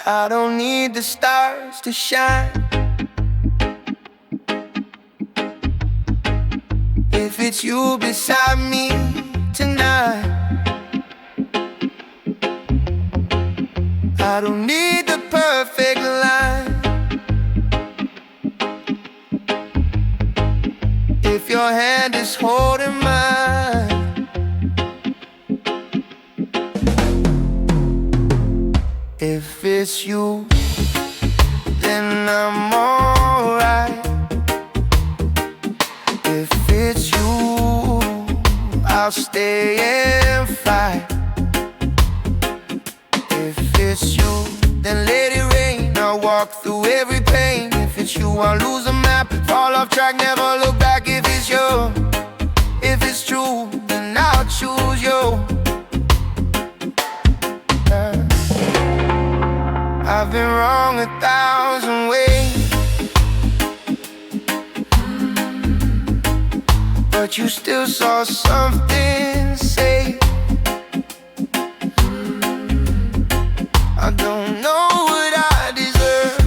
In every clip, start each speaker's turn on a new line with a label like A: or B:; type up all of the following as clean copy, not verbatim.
A: I don't need the stars to shine if it's you beside me tonight. I don't need the perfect line if your hand is holding mine. If it's you, then I'm alright. If it's you, I'll stay and fight. If it's you, then let it rain. I'll walk through every pain. If it's you, I'll lose the map, fall off track, never look back. If it's you, if it's true, then I'll choose you. I've been wrong 1,000 ways, but you still saw something, say. I don't know what I deserve,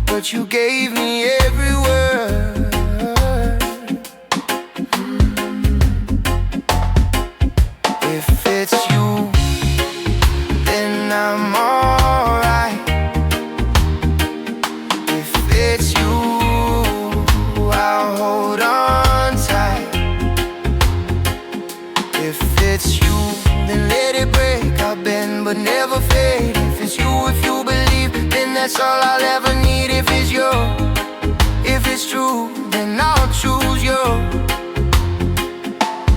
A: but you gave me every word. If it's you, then I'm alright. If it's you, I'll hold on tight. If it's you, then let it break. I'll bend but never fade. If it's you, if you believe, then that's all I'll ever need. If it's you, if it's true, then I'll choose you.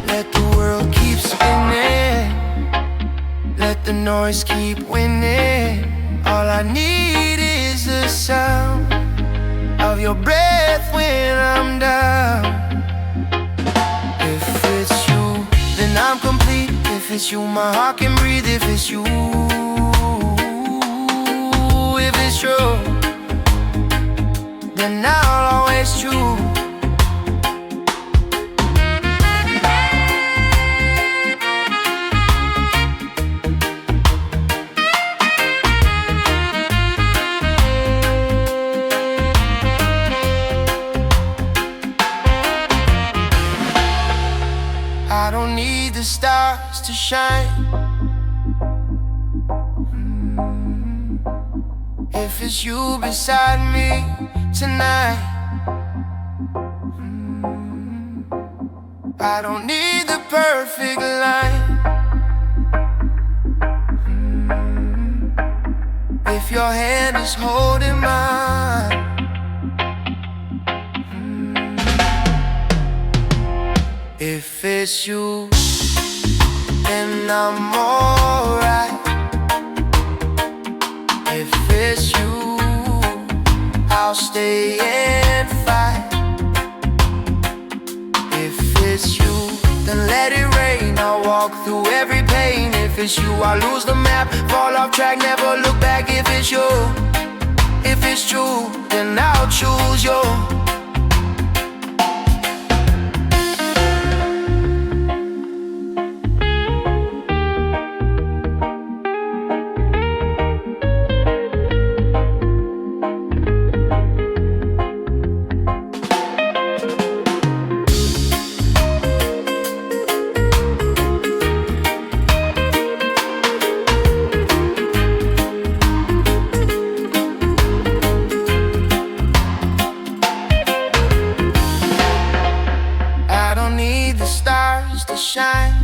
A: Let the world keep spinning, let the noise keep winning. All I need is the sound of your breath when I'm down. If it's you, then I'm complete. If it's you, my heart can breathe. If it's you, if it's true, then I'll always choose. I don't need the stars to shine if it's you beside me tonight. I don't need the perfect line if your hand is holding mine. If it's you, then I'm alright. If it's you, I'll stay and fight. If it's you, then let it rain. I'll walk through every pain. If it's you, I'll lose the map, fall off track, never look back. If it's you, if it's true, then I'll choose you. Stars to shine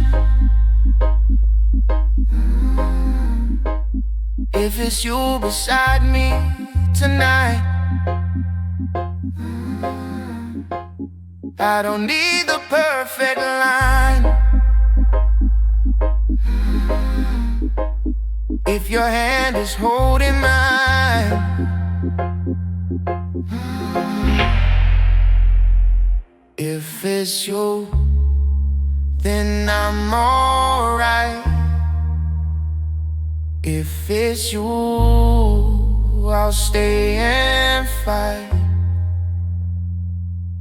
A: if it's you beside me tonight. I don't need the perfect line if your hand is holding mine. If it's you, then I'm alright. If it's you, I'll stay and fight.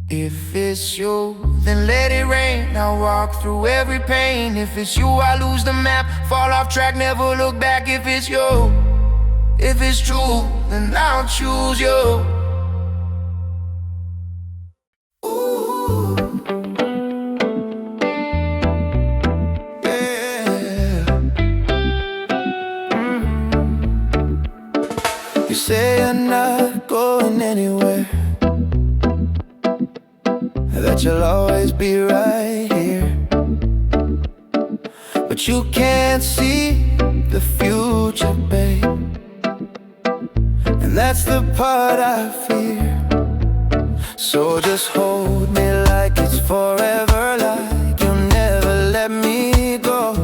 A: If it's you, then let it rain. I'll walk through every pain. If it's you, I lose the map, fall off track, never look back. If it's you, if it's true, then I'll choose you. Ooh. Yeah. You say you're not going anywhere, that you'll always be right here, but you can't see the future, babe. And that's the part I fear. So just hold me like it's forever, like you'll never let me go.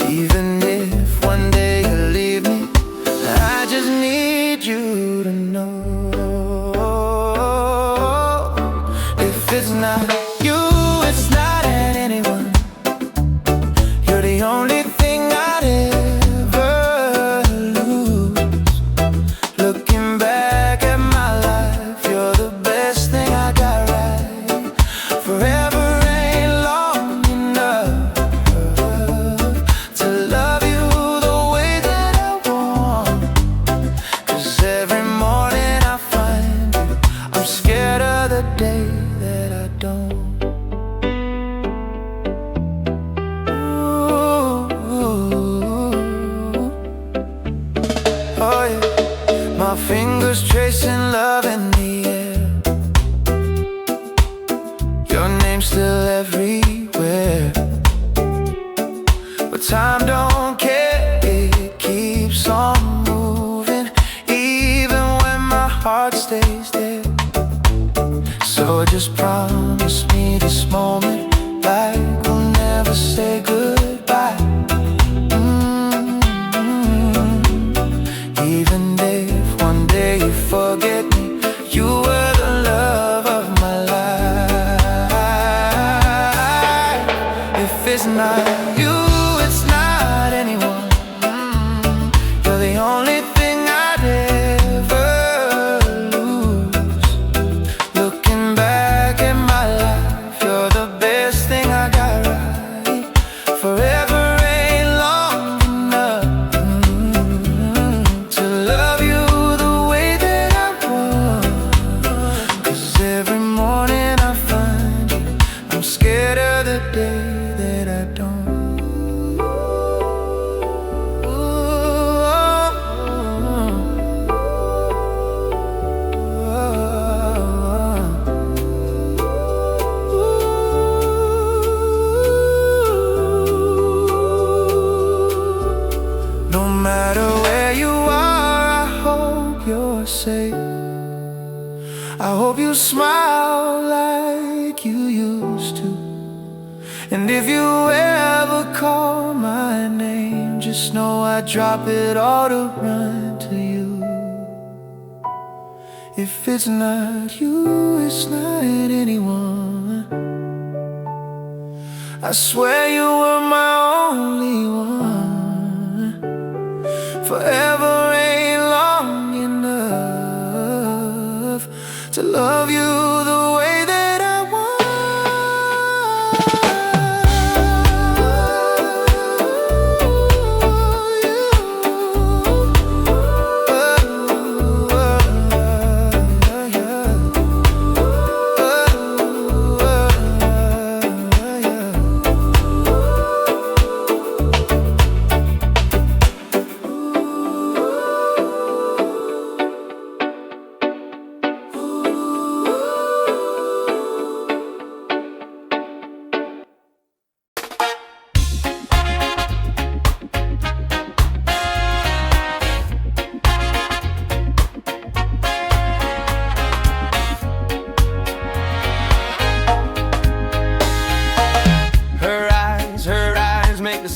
A: Even if one day you leave me, I just need you to know. If it's not you, it's not anyone. You're the only thing I'd ever lose. Looking back at my life, you're the best thing I got right. Forever ain't long enough to love you the way that I want. 'Cause every morning I find you, I'm scared of the day that I don't. Oh yeah, my fingers tracing love in the air. Your name's still everywhere, but time don't care, it keeps on moving, even when my heart stays there. So just promise me this moment, like we'll never say goodbye. Even if one day you forget me, you were the love of my life. If it's not you, it's not anyone. You're the only thing I'd ever lose. Looking back at my life, you're the best thing I got right. Forever ain't long enough to love you the way that I want. 'Cause every morning I find you, I'm scared of the day that I don't. No matter where you are, I hope you're safe. I hope you smile like you used to. And if you ever call my name, just know I drop it all to run to you. If it's not you, it's not anyone. I swear you were my only one. Forever ain't long enough to love you the way that I want.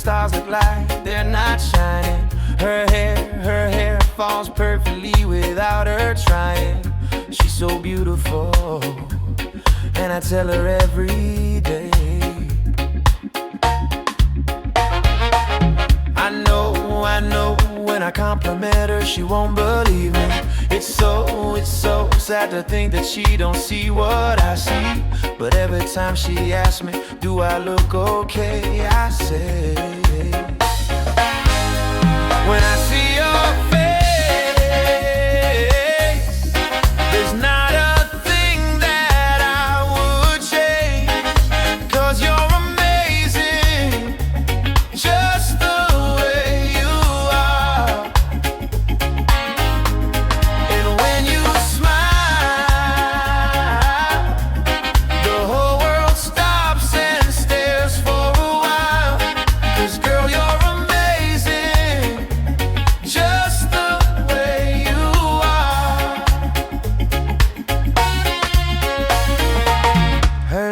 A: Stars look like they're not shining. Her hair falls perfectly without her trying. She's so beautiful, and I tell her every day. I know when I compliment her, she won't believe me. It's It's so sad to think that she don't see what I see. But every time she asks me, do I look okay? I say, when I see your face, there's not a thing that I would change. 'Cause you're amazing, just the way you are. And when you smile, the whole world stops and stares for a while. 'Cause girl, you're amazing, just the way you are. Her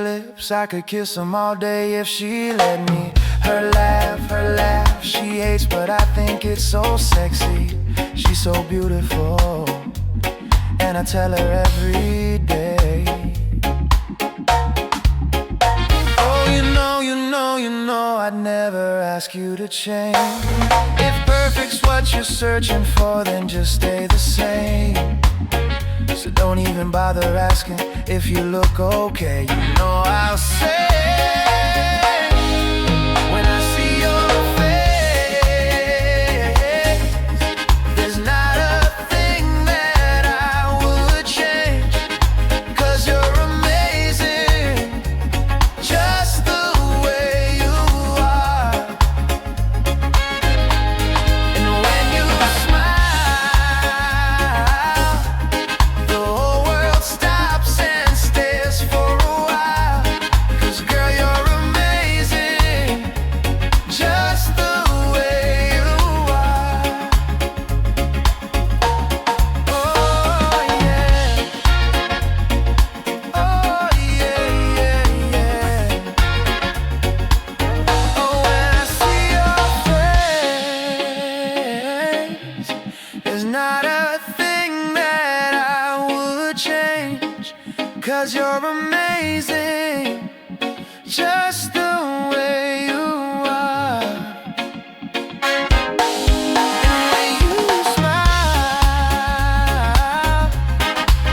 A: lips, I could kiss them all day if she let me. Her laugh, she hates, but I think it's so sexy. She's so beautiful, and I tell her every day. Oh, you know, I'd never ask you to change. If perfect's what you're searching for, then just stay the same. So don't even bother asking if you look okay. You know I'll say, when I see your face, there's not a thing that I would change. 'Cause you're amazing, just the way you are. And when you smile, the whole world stops and stares for a while. 'Cause girl, you're amazing, just the way you are. Oh yeah, oh yeah, yeah, yeah. Oh, when I see your face, there's not a thing that I would change. 'Cause you're amazing, just the way you are. And when you smile,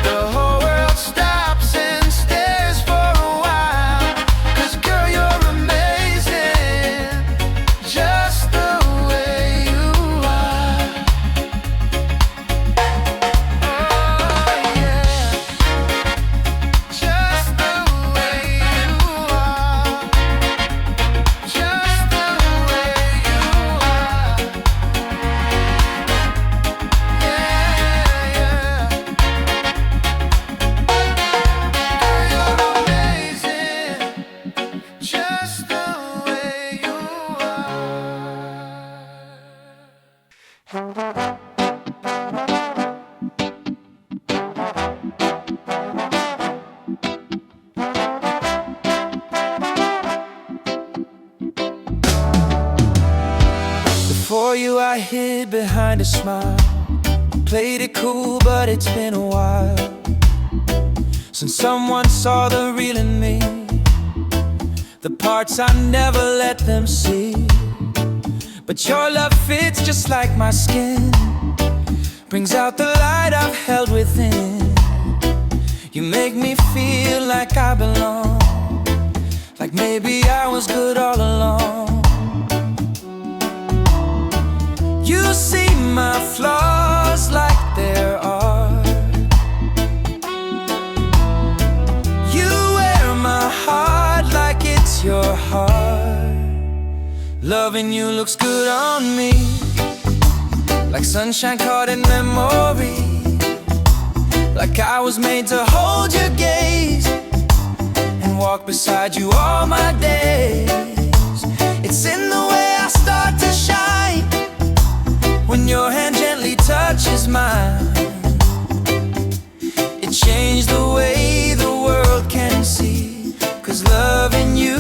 A: the whole world stops and stares for a while. 'Cause girl, you're amazing, just the way you are. Oh yeah, just the way you are. Just the way you are. Yeah, yeah. Girl, you're amazing, just the way you are. Before you, I hid behind a smile. Played it cool, but it's been a while since someone saw the real in me, the parts I never let them see. But your love fits just like my skin, brings out the light I've held within. You make me feel like I belong, like maybe I was good all along. You see my flaws like there are. You wear my heart like it's your heart. Loving you looks good on me, like sunshine caught in memory. Like I was made to hold your gaze and walk beside you all my days. It's in the way I start to shine when your hand gently touches mine. It changed the way the world can see. 'Cause loving you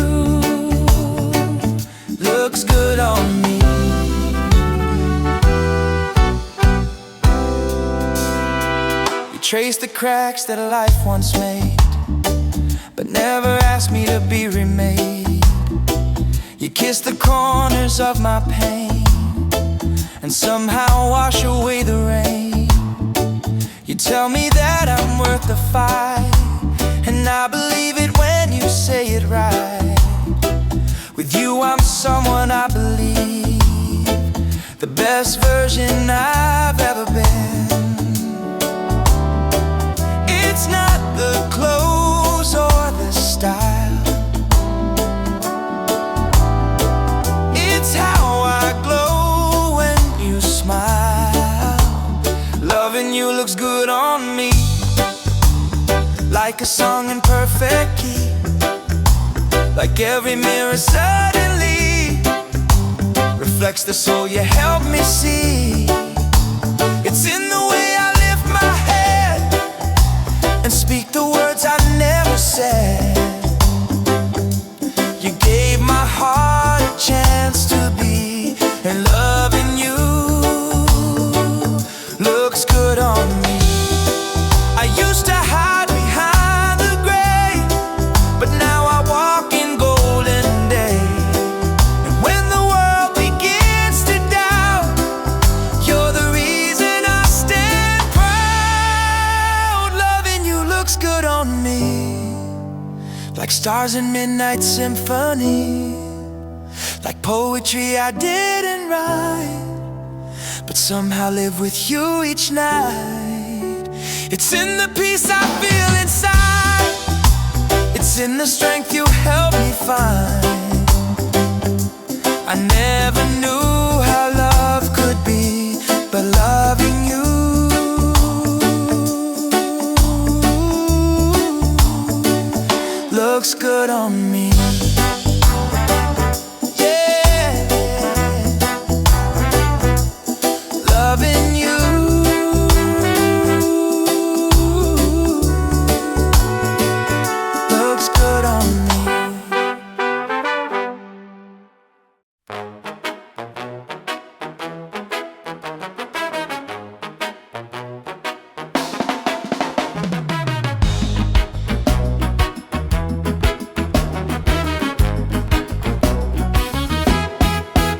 A: looks good on me. You trace the cracks that life once made, but never asked me to be remade. You kiss the corners of my pain and somehow wash away the rain. tell me that I'm worth the fight, and I believe it when you say it right. With you I'm someone I believe, the best version I've ever been. It's not the clothes or the style, it's how I glow when you smile. Loving you looks good on me, like a song in perfect key, like every mirror suddenly reflects the soul you help me see. It's in the way I lift my head and speak the words I never said. You gave my heart a chance to be, and loving you looks good on me. I used to hide behind the gray, but now I walk in golden day. And when the world begins to doubt, you're the reason I stand proud. Loving you looks good on me, like stars in midnight symphony, like poetry I didn't write, but somehow live with you each night. It's in the peace I feel inside, it's in the strength you help me find. I never knew how love could be, but loving you looks good on me. Loving you looks good on me.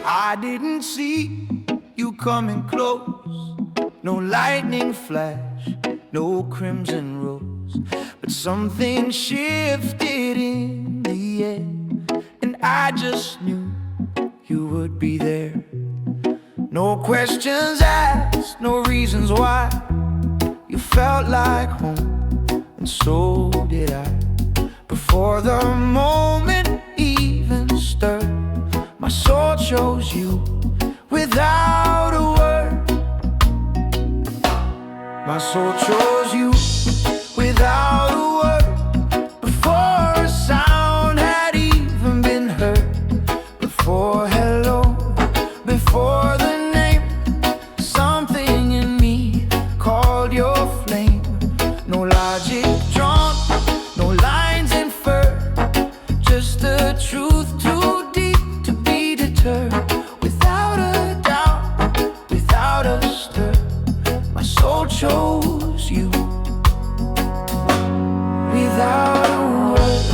A: I didn't see you coming close, no lightning flash, no crimson rose, but something shifted in the air, and I just knew you would be there. No questions asked, no reasons why. You felt like home, and so did I. Before the moment even stirred, my soul chose you without a word. My soul chose you without a word, before a sound had even been heard, before hello, before the name. Something in me called your flame. No logic drawn, no lines inferred, just the truth too deep to be deterred. Without a doubt, without a stir, my soul chose you without a word.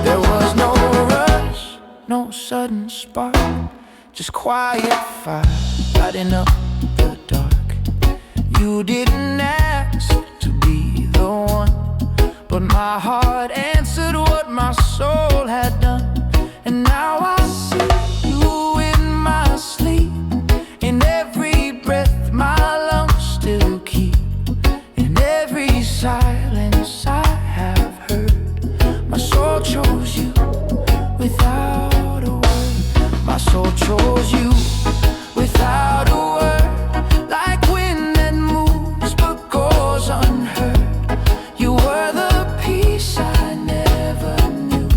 A: There was no rush, no sudden spark, just quiet fire lighting up the dark. You didn't ask to be the one, but my heart answered what my soul had done. And now I see you in my sleep, in every breath my lungs still keep, in every silence I have heard. My soul chose you without a word. My soul chose you without a word, like wind that moves but goes unheard. You were the peace I never knew,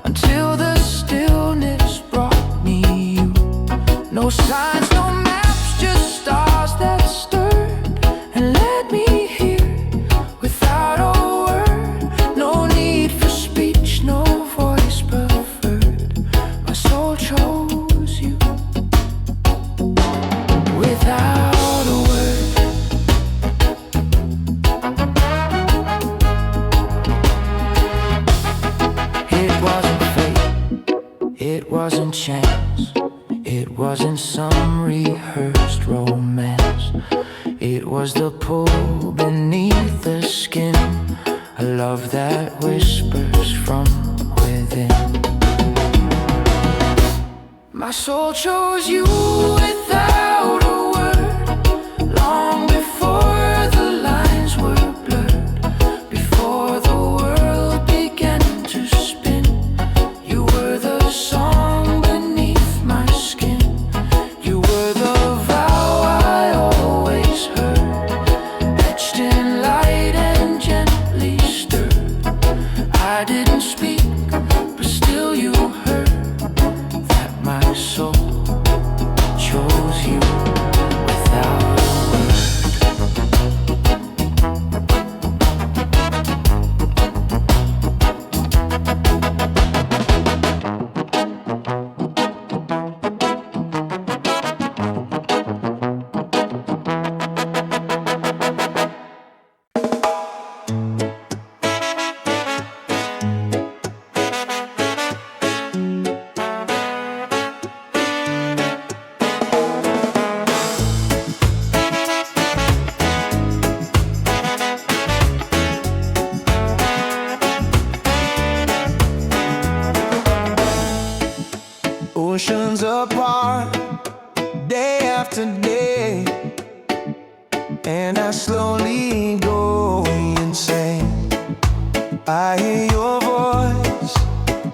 A: until the stillness brought me you. No signs, no maps, just stars that stirred and led me here without a word. No need for speech, no voice preferred. My soul chose you without a word. It wasn't fate, it wasn't chance, It wasn't some rehearsed romance. It was the pull beneath the skin, a love that whispers from within. My soul chose you without a word, long before the lines were blurred, before the world began to spin. You were the song beneath my skin. You were the vow I always heard, etched in light and gently stirred. I didn't speak, but still you heard that my soul chose you without a word. Oceans apart, day after day, and I slowly go insane. I hear your voice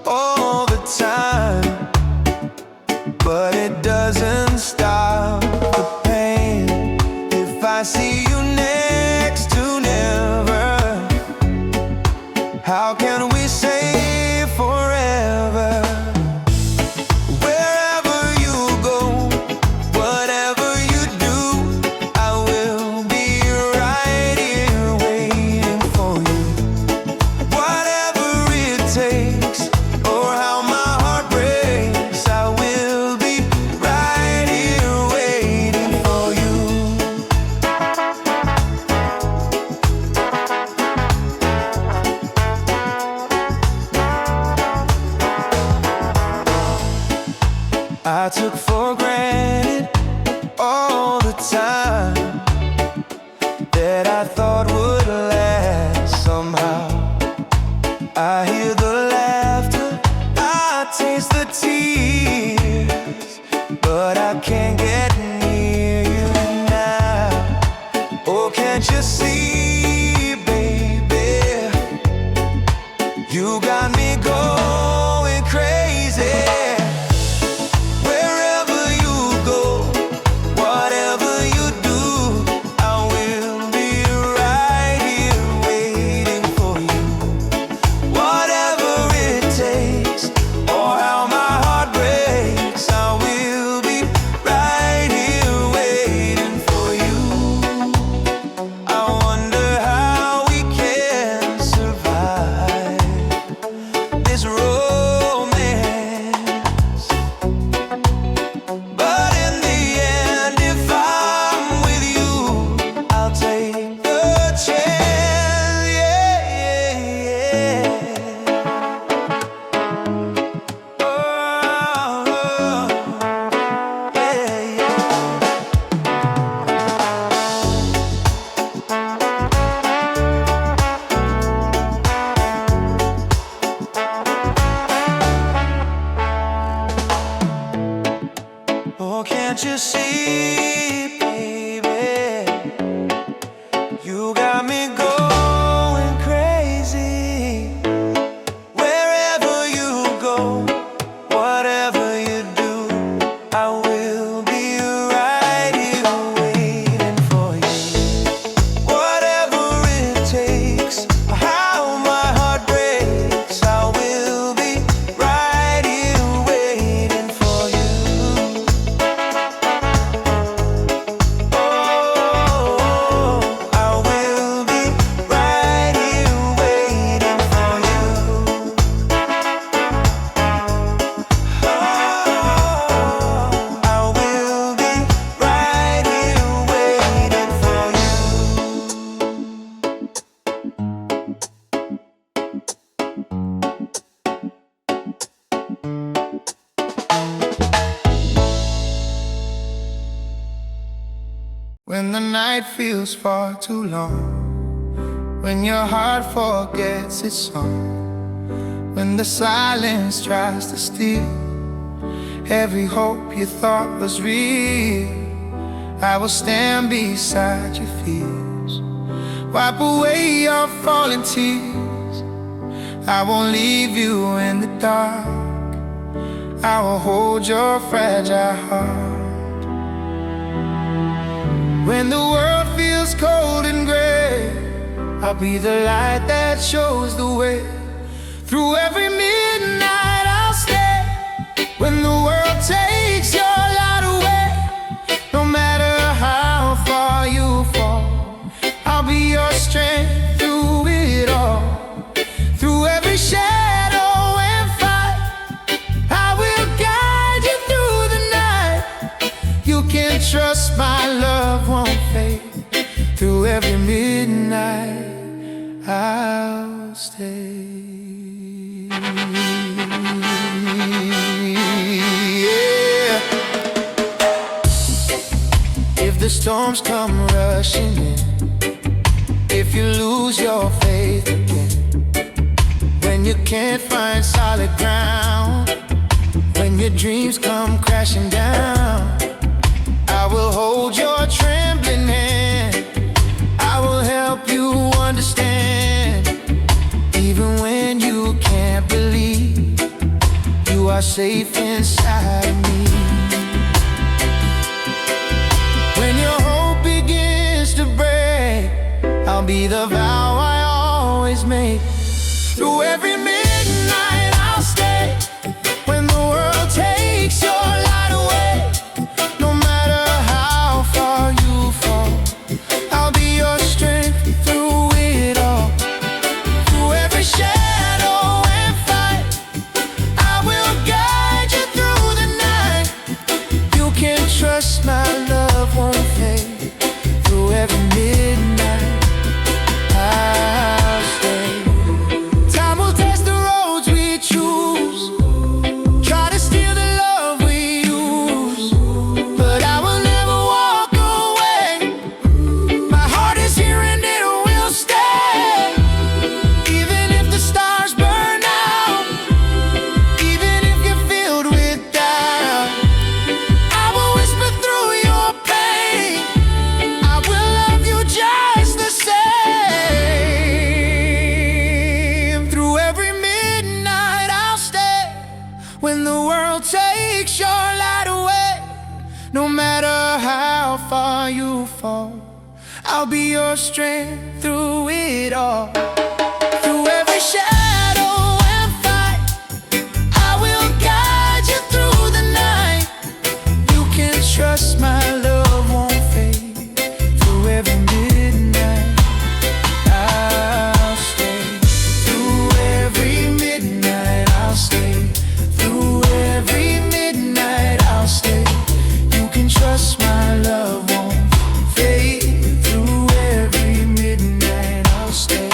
A: all the time, but it doesn't stop the pain. If I see you next to never, how can we say forever? I took for granted all the time that I thought would last somehow. I hear the laughter, I taste the tears, but I can't get near you now. Oh, can't you see, baby? You got me going crazy. Wherever when the night feels far too long, when your heart forgets its song, when the silence tries to steal every hope you thought was real. I will stand beside your fears, wipe away your falling tears. I won't leave you in the dark, I will hold your fragile heart. When the world feels cold and gray, I'll be the light that shows the way. Through every midnight I'll stay, when the world takes your light away. No matter how far you fall, I'll be your strength through it all. Through every shadow and fight, I will guide you through the night. You can trust my love won't fade. Through every midnight I'll stay. Yeah. If the storms come rushing in, if you lose your faith again, when you can't find solid ground, when your dreams come crashing down, I will hold your trembling hand, I will help you understand. Even when you can't believe, you are safe inside of me. When your hope begins to break, I'll be the vow I always make. Through every midnight I'll stay, when the world takes your light away. No matter how far you fall, I'll be your strength through it all. Through every shadow and fight, I will guide you through the night. You can trust my love won't fade. Through every midnight I'll stay. Time will test the roads we choose, try to steal the love we use, but I will never walk away. My heart is here and it will stay. Even if the stars burn out, even if you're filled with doubt, I will whisper through your pain, I will love you just the same. Through every midnight I'll stay, when the world takes your light away. No matter how far you fall, I'll be your strength through it all. Through every shadow and fight, I will guide you through the night. You can trust my love won't fade. Through every midnight I'll stay. Through every midnight I'll stay. Through every midnight I'll stay. You can trust my love won't fade. Through every midnight I'll stay.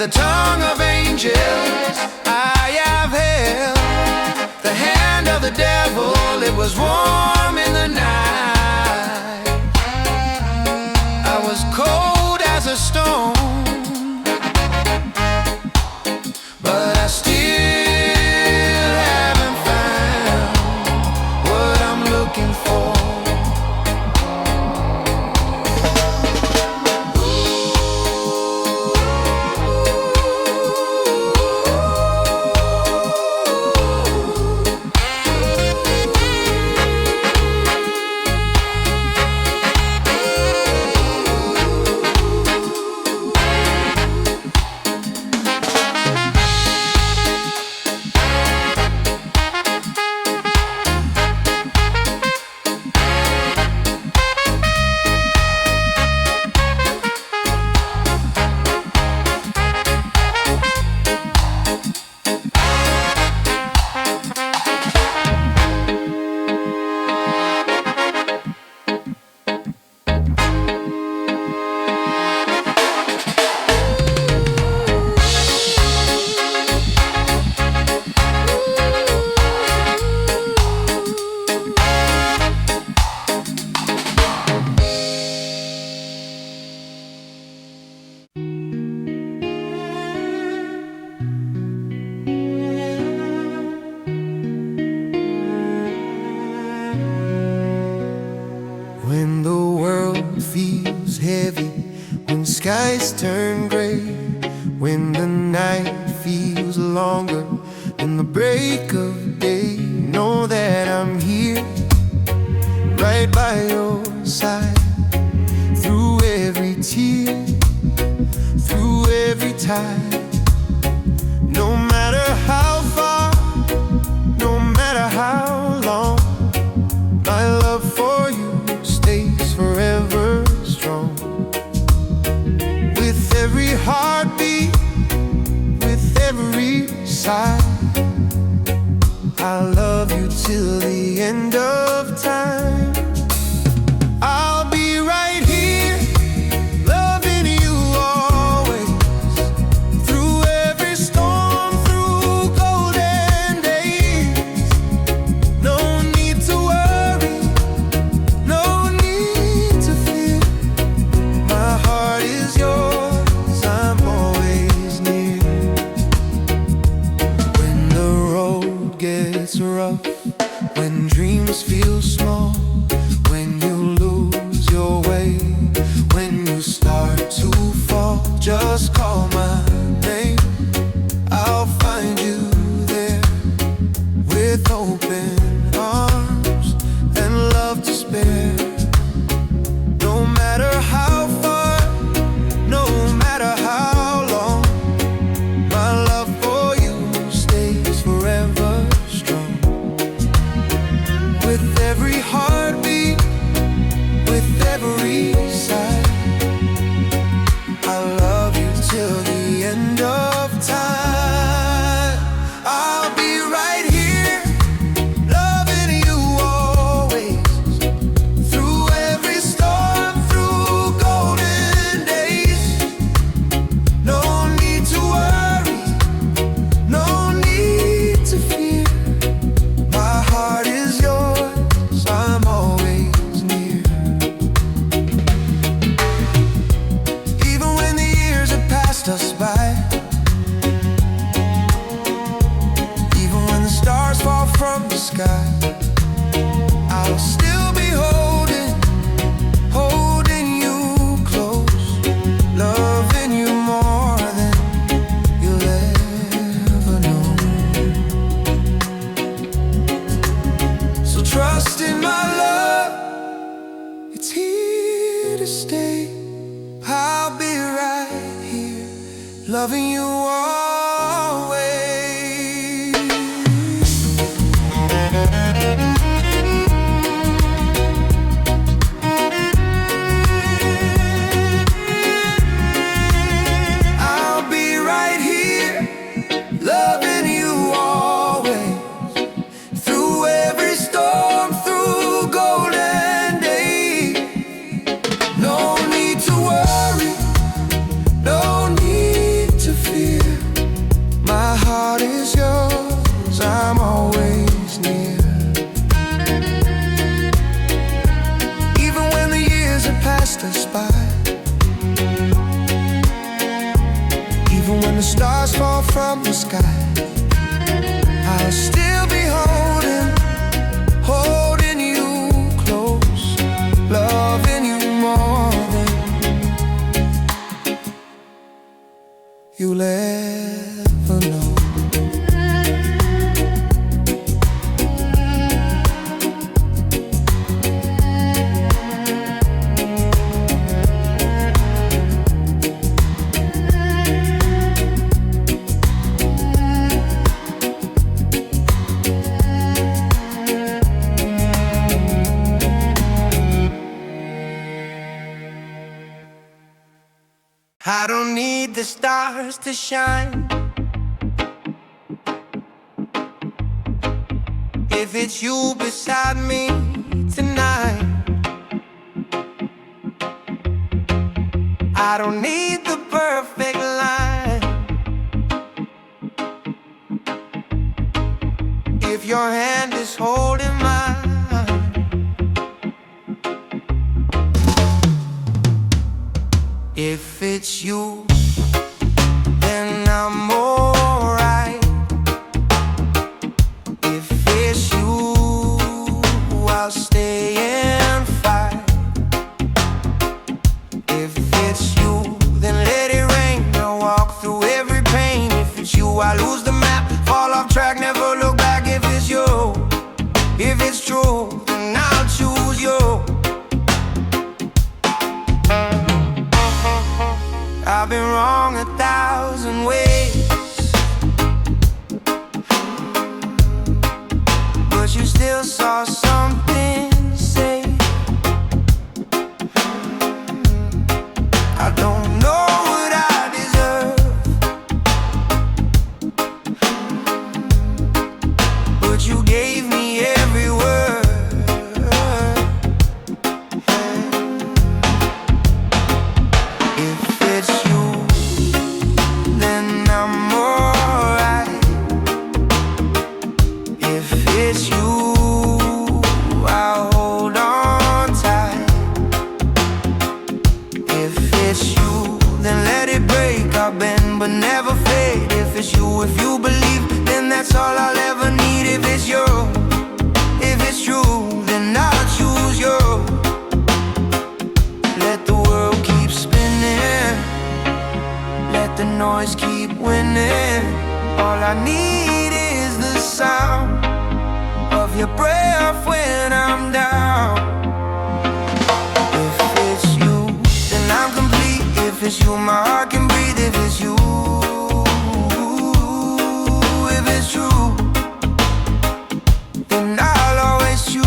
A: the tongue of angels. I have held the hand of the devil. It was warm in the night. I was cold as a stone, but I still haven't found what I'm looking for. When the world feels heavy, when skies turn gray, when the night feels longer than the break of day, know that I'm here, right by your side. Through every tear, through every tide. No matter how far, no matter how long, my love for you stays forever strong. With every heartbeat, with every sigh, I'll love you till the end of time. I'll be right here, loving you always. Through every storm, through golden days. No need to worry, no need to fear. My heart is yours, I'm always near. When the road gets rough, when dreams feel small, when you lose your way, when you start to fall, just call my name. I'll find you there with open arms and love to spare. No matter how far, no matter how long, my love for you stays forever strong. With every heartbeat, with every sigh, I'll love you till the end of time. I'll be right here, loving you always. Through every storm, through golden days. No need to worry, no need to fear. My heart is yours, I'm always near. Even when the years have passed us by, even when the stars fall from the sky, I'll still be holding you close, loving you more than you'll ever know. So trust in my love, it's here to stay. I'll be right here, loving you always. I'll be right here, loving you always. Through every storm, through golden days. No need to worry, no need to fear. from the sky, I'll still be holding you close, loving you more than you'll ever know. I don't need the stars to shine if it's you beside me tonight. I don't need the perfect line if your hand is holding mine. If it's you, then I'm alright. If it's you, I'll stay and fight. If it's you, then let it rain. I'll walk through every pain. If it's you, I lose the map, fall off track, never look back. If it's you, if it's true, then I'll choose you. I've been wrong 1,000 ways, but you still saw something to say. I don't know what I deserve, but you gave me every word. If it's you, then I'm alright. If it's you, I'll hold on tight. If it's you, then let it break. I'll bend but never fade. If it's you, if you believe, then that's all I'll ever need. If it's you, if it's true, then I'll choose you. Let the world keep spinning, let the noise keep winning. All I need is the sound of your breath when I'm down. If it's you, then I'm complete. If it's you, my heart can breathe. If it's you, if it's true, then I'll always choose.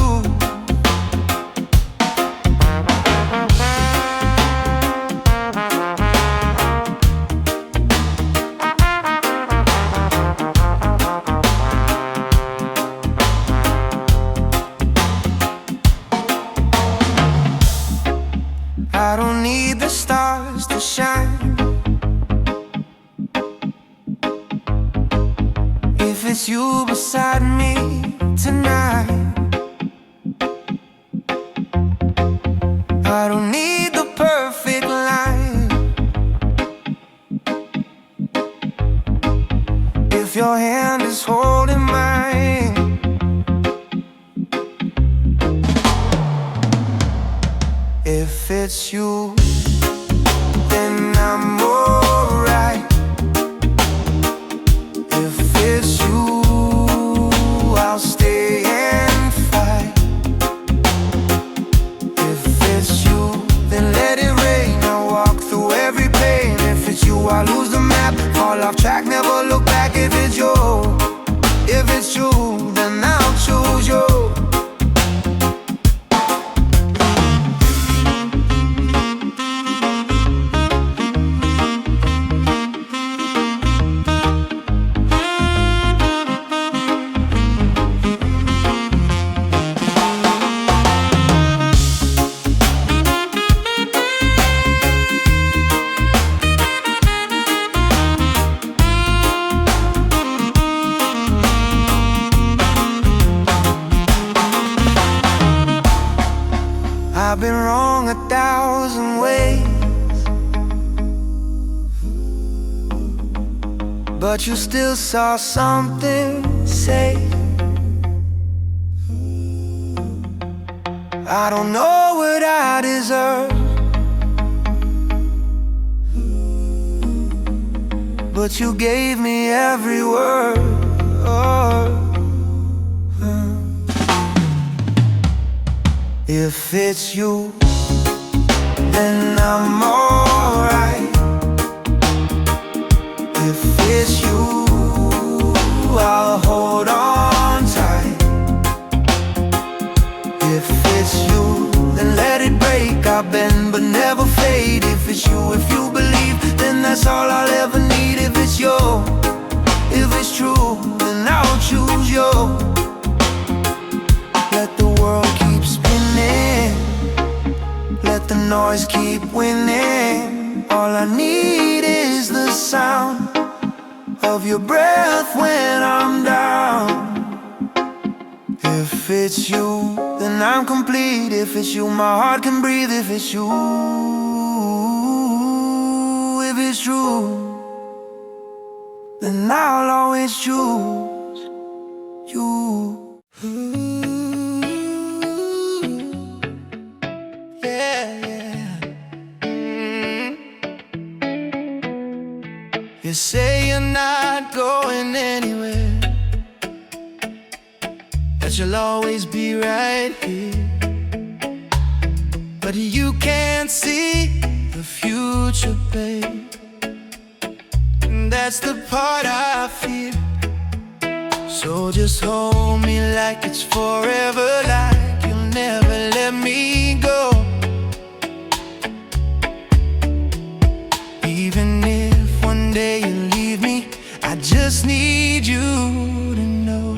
A: I don't need the stars to shine if it's you beside me tonight. I don't need the perfect line if your hand is holding mine. If it's you, then I'm alright. If it's you, I'll stay and fight. If it's you, then let it rain. I'll walk through every pain. If it's you, I lose the map, fall off track, never look back. If it's you, if it's true, then I'll choose you. but you still saw something, say. I don't know what I deserve, but you gave me every word. If it's you, then I'm alright. If it's you, I'll hold on tight. If it's you, then let it break. I'll bend but never fade. If it's you, if you believe, then that's all I'll ever need. If it's you, if it's true, then I'll choose you. Let the world keep spinning, let the noise keep winning. All I need is the sound of your breath when I'm down. If it's you, then I'm complete. If it's you, my heart can breathe. If it's you, if it's true, then I'll always choose you. You say you're not going anywhere, that you'll always be right here, but you can't see the future, babe. And that's the part I fear. So just hold me like it's forever, like you'll never let me go. Even if one day you leave me, I just need you to know.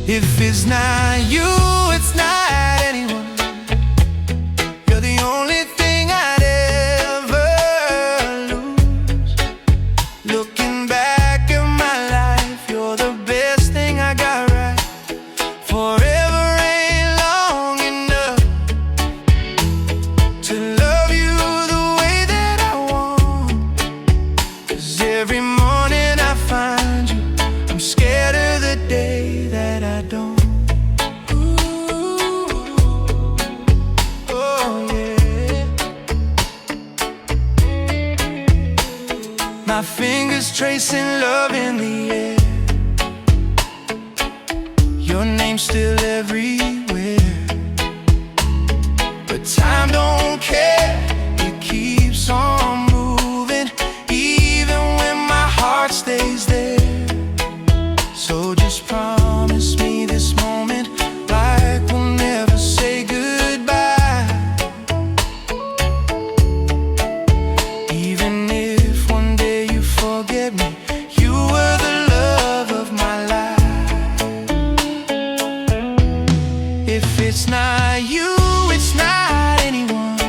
A: If it's not you, it's not anyone. You're the only thing I'd ever lose. Looking back at my life, you're the best thing I got right. Forever ain't long enough to love you the way that I want. 'Cause every morning I find you, I'm scared of the day that I don't. Ooh, oh yeah. My fingers tracing love in the air, your name's still everywhere. But time don't care, it keeps on moving, even when my heart stays there. So just promise me this moment, like we'll never say goodbye. Even if one day you forget me, you were the love of my life. If it's not you, it's not anyone.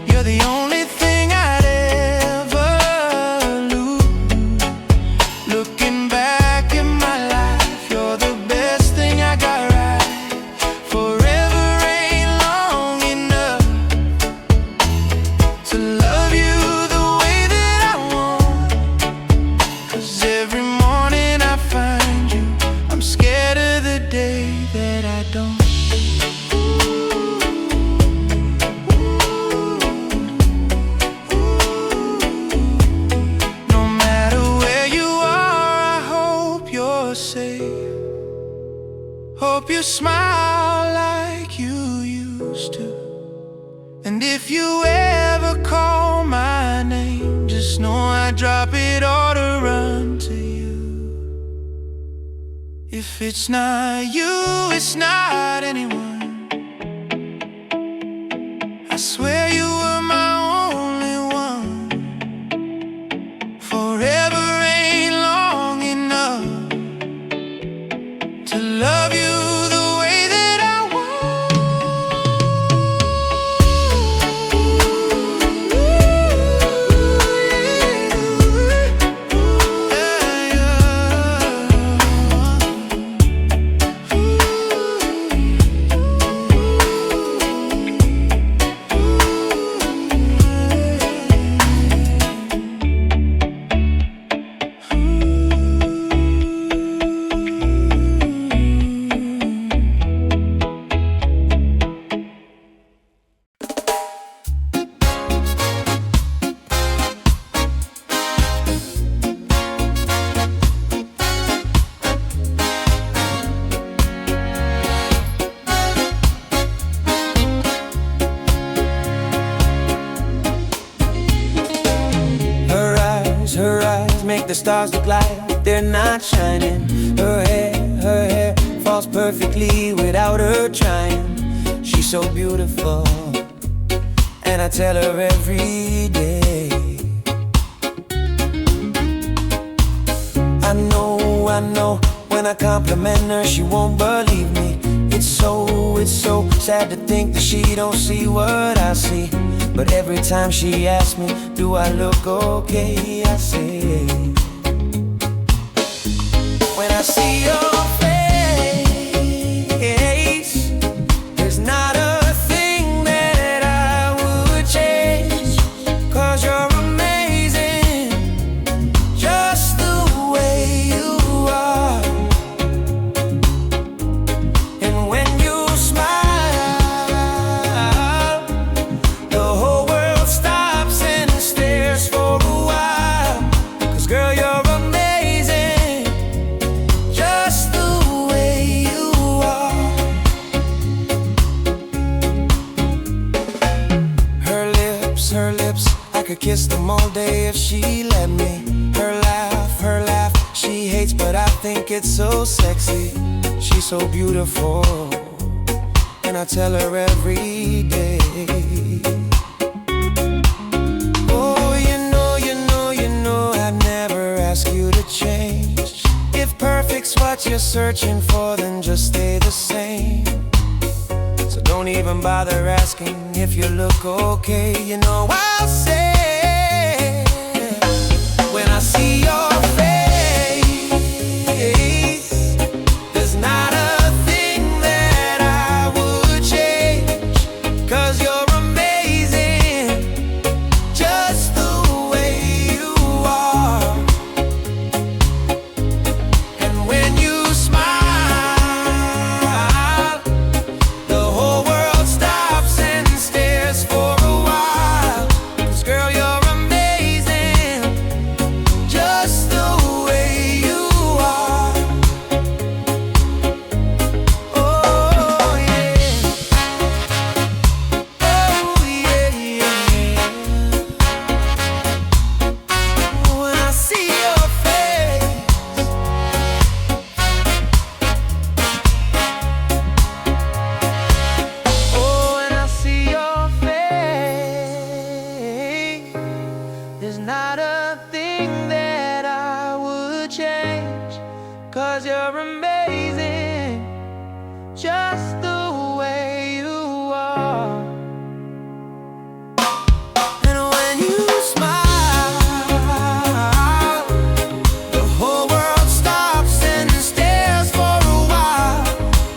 A: You're the only thing I'd ever lose. Looking back at my life, you're the best thing I got right. Forever ain't long enough to love you the way that I want. 'Cause every morning I find you, I'm scared of the day that I don't. No matter where you are, I hope you're safe. Hope you smile like you used to. And if you ever call my name, just know I drop it all to run to you. If it's not you, it's not anyone. I swear you were my only one. Forever ain't long enough to love you the way that I want. make the stars look like they're not shining. Her hair falls perfectly without her trying. She's so beautiful, and I tell her every day. I know, when I compliment her she won't believe me. It's so sad to think that she don't see what I see. But every time she asks me, do I look okay, I say, when I see your face, there's not a thing that I would change. 'Cause you're amazing, just the way you are. And when you smile, the whole world stops and stares for a while. 'Cause girl, you're amazing, just the way you are. Her lips, I could kiss them all day if she let me. Her laugh, she hates but I think it's so sexy. She's so beautiful, and I tell her every day. Oh, you know I'd never ask you to change. If perfect's what you're searching for, then just stay the same. So don't even bother asking if you look okay. You know I'll say, when I see your face, there's not a thing that I would change. 'Cause you're amazing, just the way you are. And when you smile, the whole world stops and stares for a while. 'Cause girl, you're amazing, just the way you are. Oh yeah, oh yeah. When I see your face, oh, when I see your face, there's not a thing that I would change. 'Cause you're amazing, just the way you are. And when you smile, the whole world stops and stares for a while.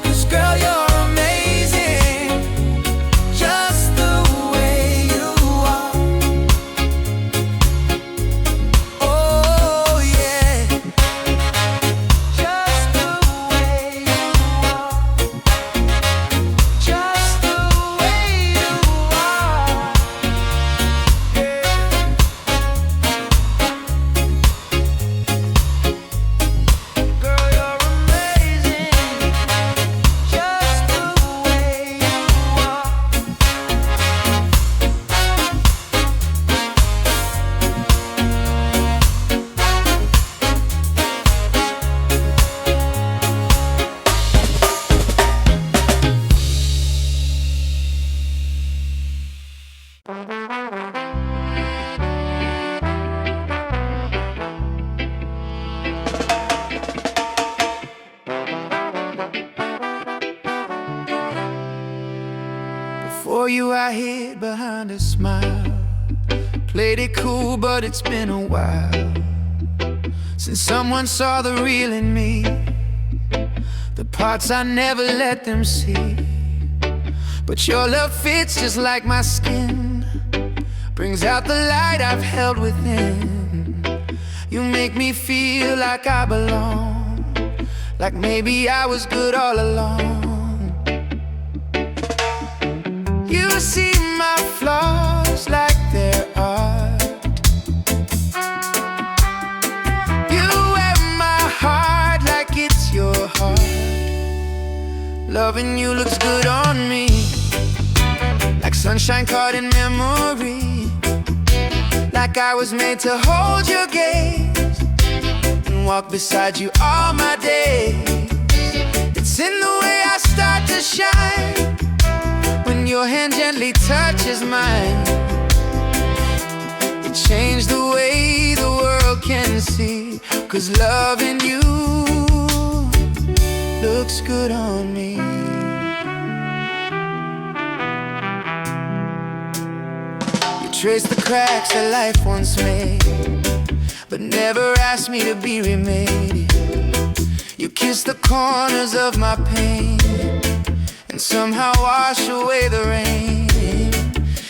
A: 'Cause girl, you're amazing, just the way you are. Oh yeah, just the way you are. Just the way you are. Yeah. Girl, you're amazing, just the way you are. Before you, I hid behind a smile. Played it cool, but it's been a while since someone saw the real in me, the parts I never let them see. But your love fits just like my skin, brings out the light I've held within. You make me feel like I belong, like maybe I was good all along. You see my flaws like they're art. You wear my heart like it's your heart. Loving you looks good on me, like sunshine caught in memory, like I was made to hold your gaze. walk beside you all my days. It's in the way I start to shine when your hand gently touches mine. It changed the way the world can see, 'cause loving you looks good on me. You trace the cracks that life once made, but never asked me to be remade. You kiss the corners of my pain and somehow wash away the rain.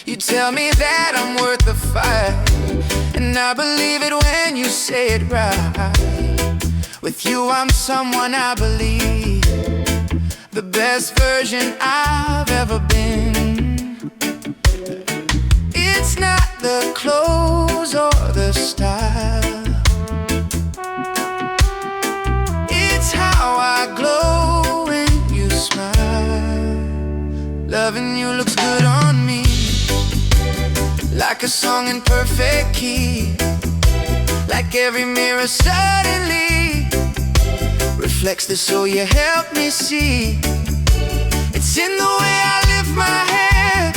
A: You tell me that I'm worth the fight, and I believe it when you say it right. With you I'm someone I believe, the best version I've ever been. It's not the clothes or the style, it's how I glow when you smile. Loving you looks good on me, like a song in perfect key, like every mirror suddenly reflects the soul you help me see. It's in the way I lift my head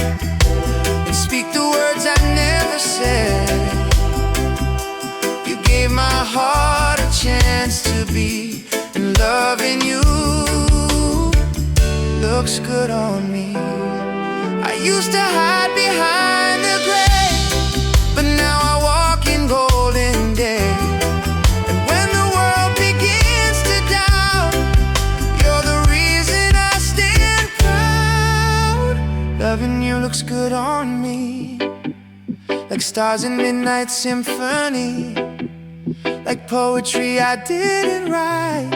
A: and speak the words I never said. You gave my heart a chance to be, and loving you looks good on me. I used to hide behind the gray, but now I walk in golden day. And when the world begins to doubt, you're the reason I stand proud. Loving you looks good on me, like stars in midnight symphony, like poetry I didn't write,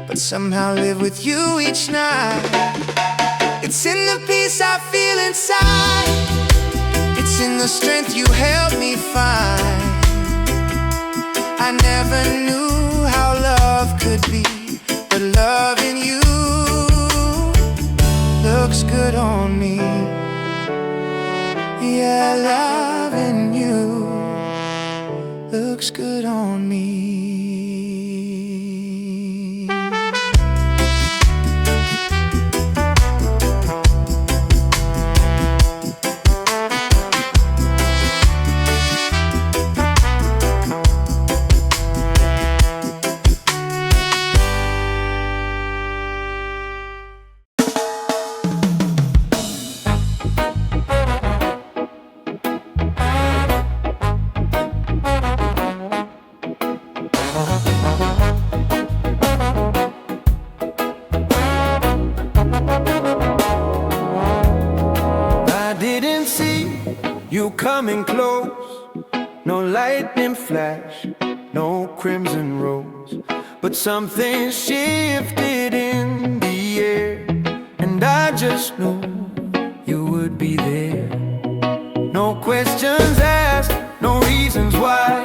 A: but somehow live with you each night. It's in the peace I feel inside, it's in the strength you help me find. I never knew how love could be, but loving you looks good on me. Yeah, loving you looks good on me.
B: You coming close, no lightning flash, no crimson rose, but something shifted in the air, and I just knew you would be there. No questions asked, no reasons why.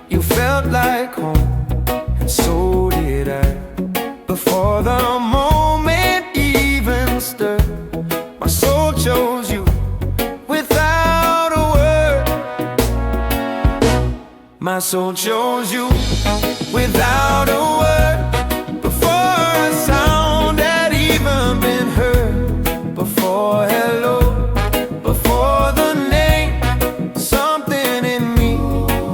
B: You felt like home, and so did I. Before the moment even stirred, my soul chose you. My soul chose you without a word, before a sound had even been heard, before hello, before the name. Something in me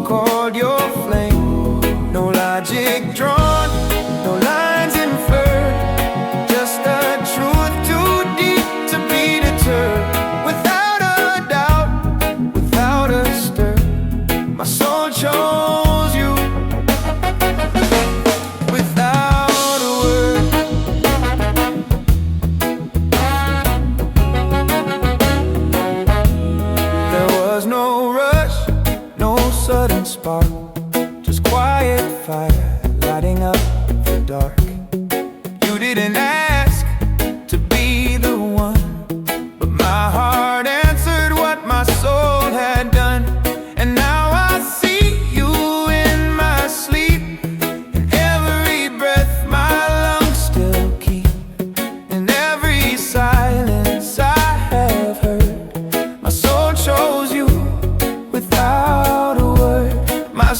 B: called your flame. No logic drawn, no lines inferred, just a truth too deep to be deterred. Without a doubt, without a stir, my soul chose you without a word. There was no rush, no sudden spark, just quiet fire lighting up the dark. You didn't ask to be the one, but my heart answered what my soul had done. And now I see you in my sleep, in every breath my lungs still keep, in every silence I have heard. My soul chose you without a word. My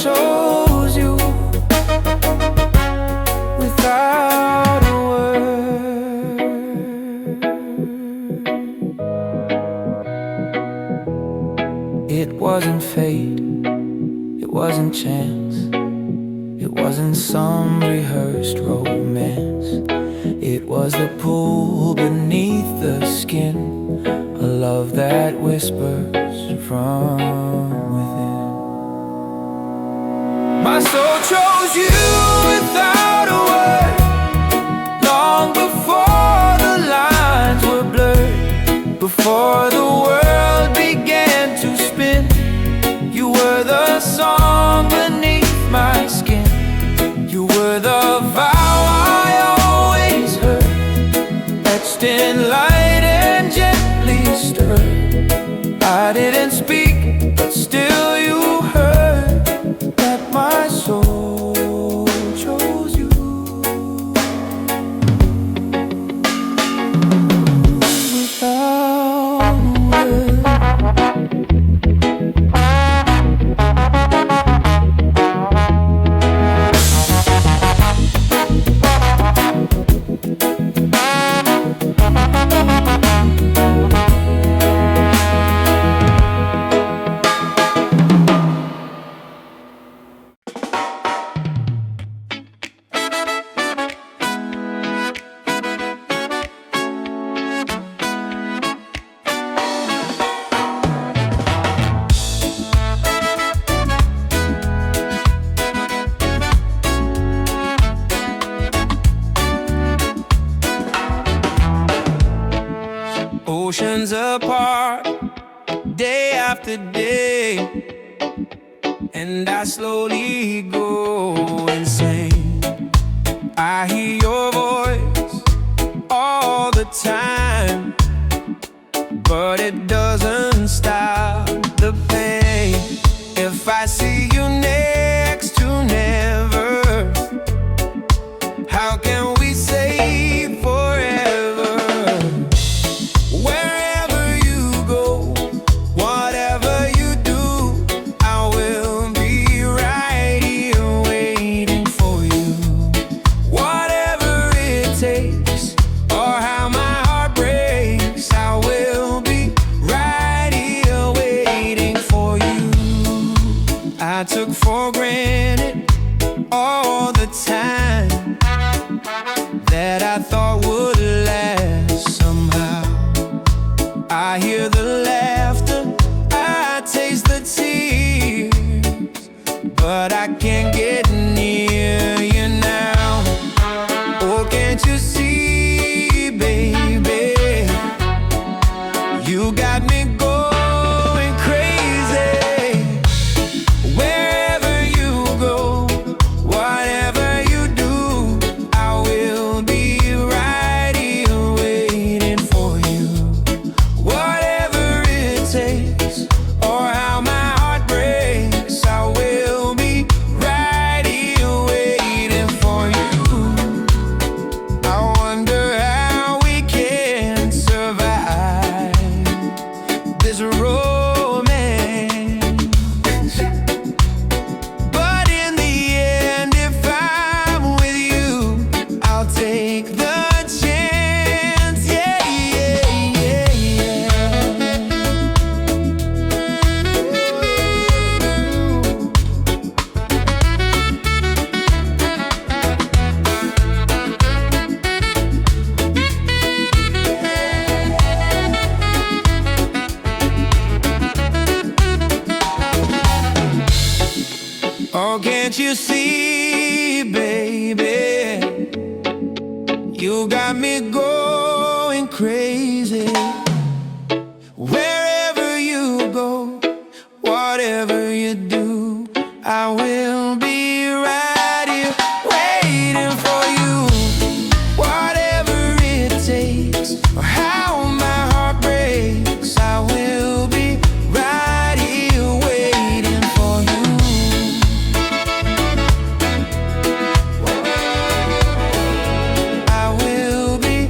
B: chose you without a word. It wasn't fate, it wasn't chance, it wasn't some rehearsed romance. It was the pull beneath the skin, a love that whispers from within. My soul chose you without a word, long before the lines were blurred, before the world began to spin. You were the song beneath my skin. You were the vow I always heard, etched in light and gently stirred. I didn't speak, but still you heard that my soul chose you without a word. Oceans apart, day after day, and I slowly go insane. I hear your voice all the time, but it doesn't stop the pain. If I see you next to never, how can we say forever? Wherever you go, whatever you do, I will be right here waiting for you. Whatever it takes, or how my heart breaks, I will be right here waiting for you. I took for granted all the time that I thought would last somehow. I hear the laughter, I taste the tears, but I can't get near you now. Oh, can't you see, baby, you got me going crazy. Wherever you go, whatever you do, I will be right here waiting for you. Whatever it takes, or how my heart breaks, I will be right here waiting for you. I wonder how we can survive this romance, but in the end, if I'm with you, I'll take the chance. Yeah, yeah, yeah, yeah. Oh, can't you see, baby, you got me going crazy. Wherever you go, whatever you do, I will be right here waiting for you. Whatever it takes, or how my heart breaks, I will be right here waiting for you. I will be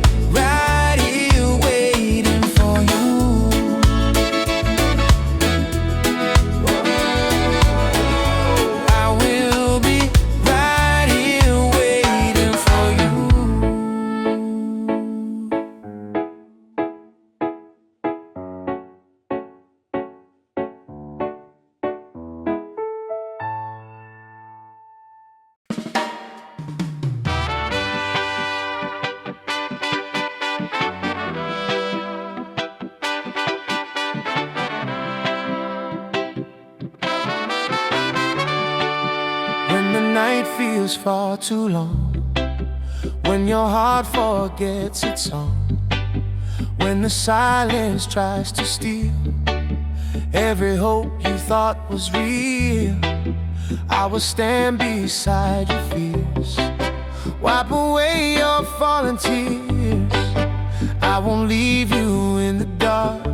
B: it feels far too long, when your heart forgets its song, when the silence tries to steal every hope you thought was real. I will stand beside your fears, wipe away your fallen tears. I won't leave you in the dark,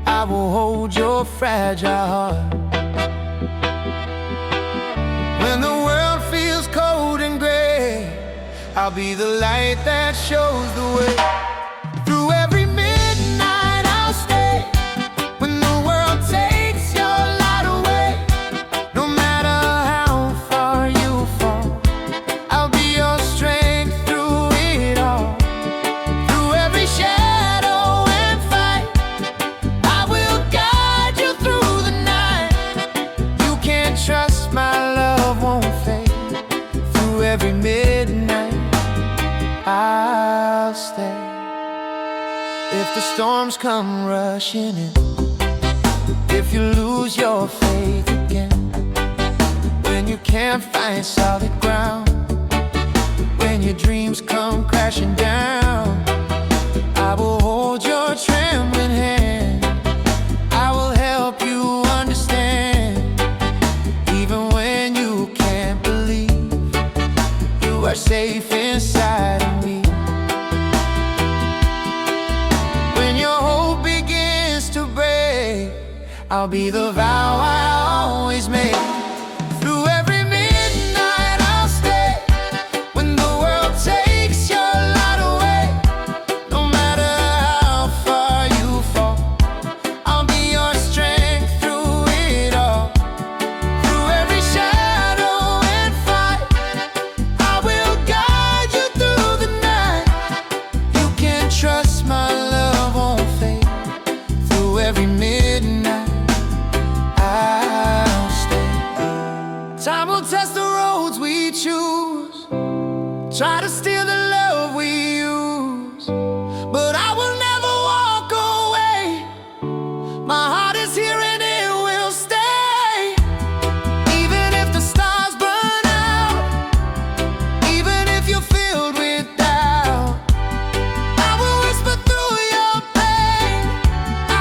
B: I will hold your fragile heart. When the world feels cold and gray, I'll be the light that shows the way. Through every midnight I'll stay, when the world takes your light away. No matter how far you fall, I'll be your strength through it all. Through every shadow and fight, I will guide you through the night. You can trust my love won't fade. Through every midnight I'll stay. If the storms come rushing in, if you lose your faith again, when you can't find solid ground, when your dreams come crashing down, I will hold your trembling hand. I will help you understand. Even when you can't believe, you are safe inside of me. When your hope begins to break, I'll be the vow I always make. Through every midnight I'll stay, when the world takes your light away. No matter how far you fall, I'll be your strength through it all. Through every shadow and fight, I will guide you through the night. You can trust my love won't fade. Through every midnight I'll stay. Time will test the roads we choose, try to steal the love we use, but I will never walk away. My heart is here and it will stay. Even if the stars burn out, even if you're filled with doubt, I will whisper through your pain.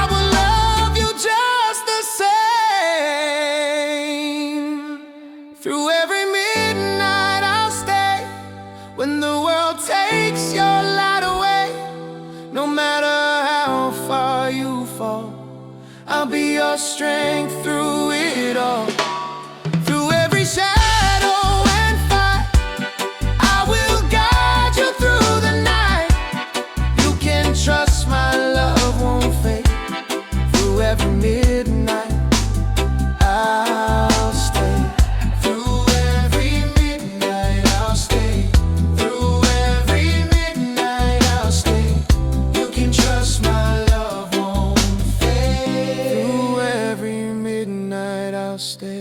B: I will love you just the same. Through every midnight I'll stay, when the world takes your light away. No matter how far you fall, I'll be your strength through it all. Through every shadow and fight, I will guide you through the night. You can trust my love won't fade. Through every midnight I'll stay. Through every midnight I'll stay. Through every midnight I'll stay. You can trust my love won't fade. Through every midnight I'll stay.